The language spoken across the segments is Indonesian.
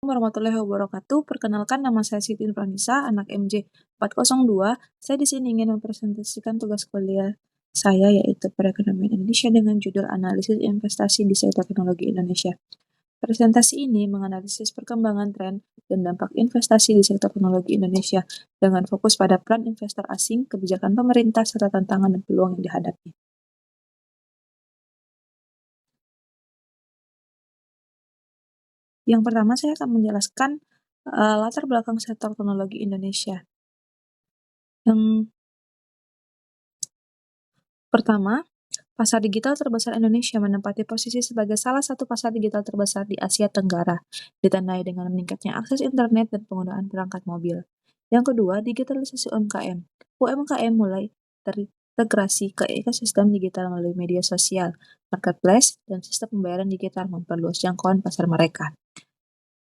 warahmatullahi wabarakatuh. Perkenalkan, nama saya Siti Nurhanisa, anak MJ 402. Saya di sini ingin mempresentasikan tugas kuliah saya, yaitu Perekonomian Indonesia dengan judul Analisis Investasi di Sektor Teknologi Indonesia. Presentasi ini menganalisis perkembangan tren dan dampak investasi di sektor teknologi Indonesia dengan fokus pada peran investor asing, kebijakan pemerintah, serta tantangan dan peluang yang dihadapi. Yang pertama, saya akan menjelaskan latar belakang sektor teknologi Indonesia. Yang pertama, pasar digital terbesar Indonesia menempati posisi sebagai salah satu pasar digital terbesar di Asia Tenggara, ditandai dengan meningkatnya akses internet dan penggunaan perangkat mobil. Yang kedua, digitalisasi UMKM. UMKM mulai terintegrasi ke ekosistem digital melalui media sosial, marketplace, dan sistem pembayaran digital memperluas jangkauan pasar mereka.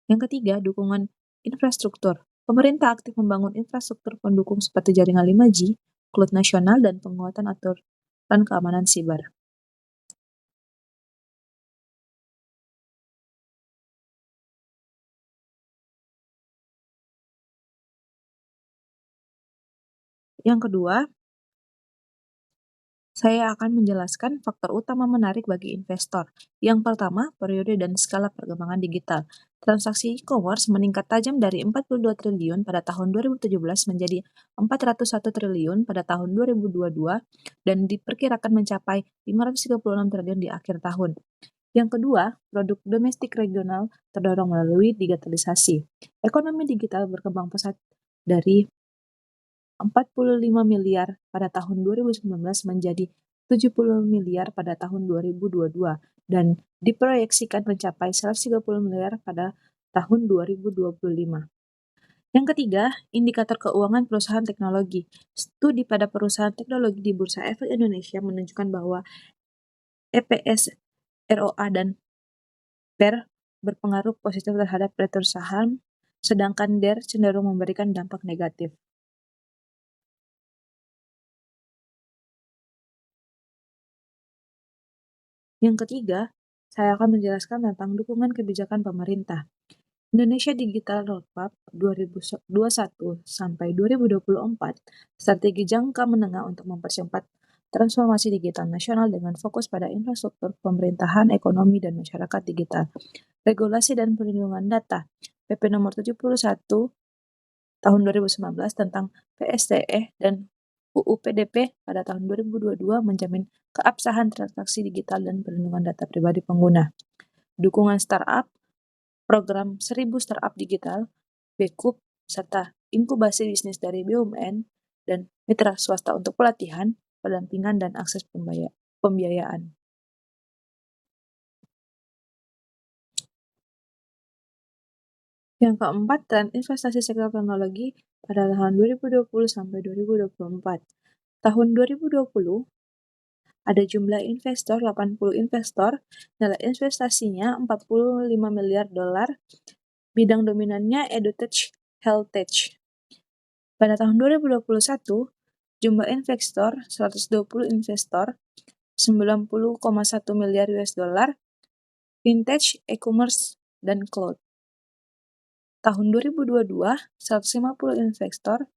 Yang ketiga, dukungan infrastruktur. Pemerintah aktif membangun infrastruktur pendukung seperti jaringan 5G, cloud nasional, dan penguatan aturan keamanan siber. Yang kedua, saya akan menjelaskan faktor utama menarik bagi investor. Yang pertama, periode dan skala perkembangan digital. Transaksi e-commerce meningkat tajam dari 42 triliun pada tahun 2017 menjadi 401 triliun pada tahun 2022 dan diperkirakan mencapai 536 triliun di akhir tahun. Yang kedua, produk domestik regional terdorong melalui digitalisasi. Ekonomi digital berkembang pesat dari 45 miliar pada tahun 2019 menjadi 70 miliar pada tahun 2022 dan diproyeksikan mencapai 130 miliar pada tahun 2025. Yang ketiga, indikator keuangan perusahaan teknologi. Studi pada perusahaan teknologi di Bursa Efek Indonesia menunjukkan bahwa EPS, ROA, dan PER berpengaruh positif terhadap return saham, sedangkan DER cenderung memberikan dampak negatif. Yang ketiga, saya akan menjelaskan tentang dukungan kebijakan pemerintah. Indonesia Digital Roadmap 2021 sampai 2024, strategi jangka menengah untuk mempercepat transformasi digital nasional dengan fokus pada infrastruktur pemerintahan, ekonomi, dan masyarakat digital. Regulasi dan perlindungan data, PP nomor 71 tahun 2019 tentang PSTE dan UU PDP pada tahun 2022 menjamin keabsahan transaksi digital dan perlindungan data pribadi pengguna. Dukungan startup, program 1000 startup digital, BKUP, serta inkubasi bisnis dari BUMN dan mitra swasta untuk pelatihan, pendampingan, dan akses pembiayaan. Yang keempat, tren investasi sektor teknologi pada tahun 2020 sampai 2024. Tahun 2020, ada jumlah investor 80 investor, nilai investasinya 45 miliar dolar, bidang dominannya EdTech, HealthTech. Pada tahun 2021, jumlah investor 120 investor, 90,1 miliar US dollar, fintech, e-commerce, dan cloud. Tahun 2022, 150 investor,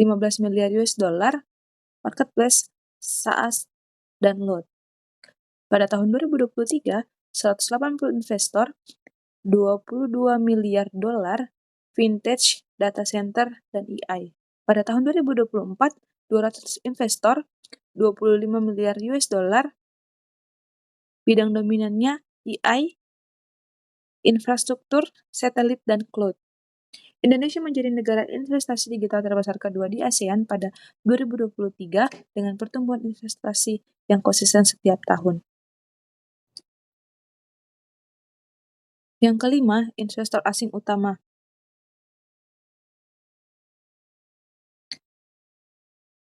15 miliar US dollar, marketplace, SaaS, dan load. Pada tahun 2023, 180 investor, 22 miliar dolar, fintech, data center, dan AI. Pada tahun 2024, 200 investor, 25 miliar US dollar, bidang dominannya AI, infrastruktur, satelit, dan cloud. Indonesia menjadi negara investasi digital terbesar kedua di ASEAN pada 2023 dengan pertumbuhan investasi yang konsisten setiap tahun. Yang kelima, investor asing utama.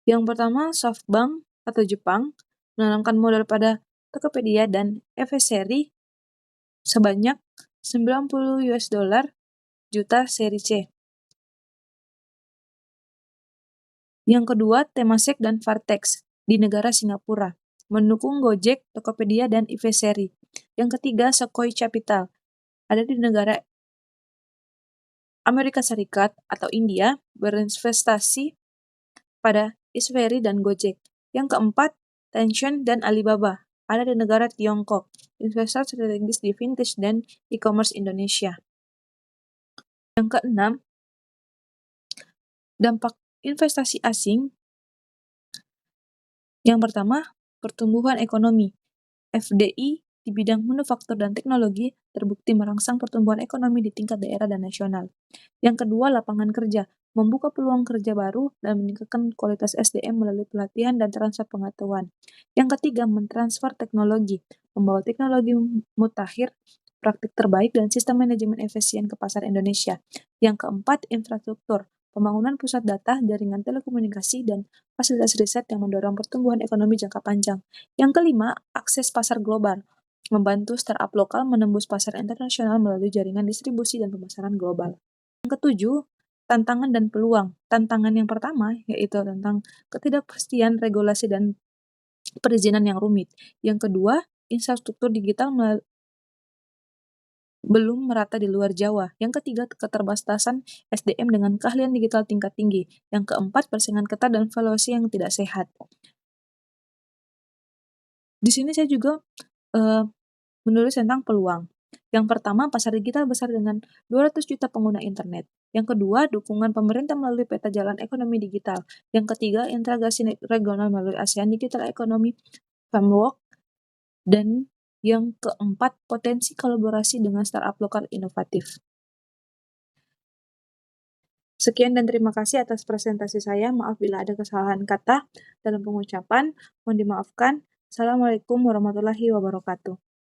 Yang pertama, SoftBank atau Jepang menanamkan modal pada Tokopedia dan Eventbrite sebanyak 90 US dollar juta seri C. Yang kedua, Temasek dan Vartex di negara Singapura mendukung Gojek, Tokopedia, dan Eventbrite. Yang ketiga, Sequoia Capital ada di negara Amerika Serikat atau India berinvestasi pada Isveri dan Gojek. Yang keempat, Tencent dan Alibaba ada di negara Tiongkok, investor strategis di vintage dan e-commerce Indonesia. Yang keenam, dampak investasi asing. Yang pertama, pertumbuhan ekonomi. FDI di bidang manufaktur dan teknologi terbukti merangsang pertumbuhan ekonomi di tingkat daerah dan nasional. Yang kedua, lapangan kerja, membuka peluang kerja baru dan meningkatkan kualitas SDM melalui pelatihan dan transfer pengetahuan. Yang ketiga, mentransfer teknologi, membawa teknologi mutakhir, praktik terbaik, dan sistem manajemen efisien ke pasar Indonesia. Yang keempat, infrastruktur, pembangunan pusat data, jaringan telekomunikasi, dan fasilitas riset yang mendorong pertumbuhan ekonomi jangka panjang. Yang kelima, akses pasar global, membantu startup lokal menembus pasar internasional melalui jaringan distribusi dan pemasaran global. Yang ketujuh, tantangan dan peluang. Tantangan yang pertama yaitu tentang ketidakpastian regulasi dan perizinan yang rumit. Yang kedua, infrastruktur digital belum merata di luar Jawa. Yang ketiga, keterbatasan SDM dengan keahlian digital tingkat tinggi. Yang keempat, persaingan ketat dan valuasi yang tidak sehat. Di sini saya juga menulis tentang peluang. Yang pertama, pasar digital besar dengan 200 juta pengguna internet. Yang kedua, dukungan pemerintah melalui peta jalan ekonomi digital. Yang ketiga, integrasi regional melalui ASEAN Digital Economy Framework. Dan yang keempat, potensi kolaborasi dengan startup lokal inovatif. Sekian dan terima kasih atas presentasi saya. Maaf bila ada kesalahan kata dalam pengucapan. Mohon dimaafkan. Assalamualaikum warahmatullahi wabarakatuh.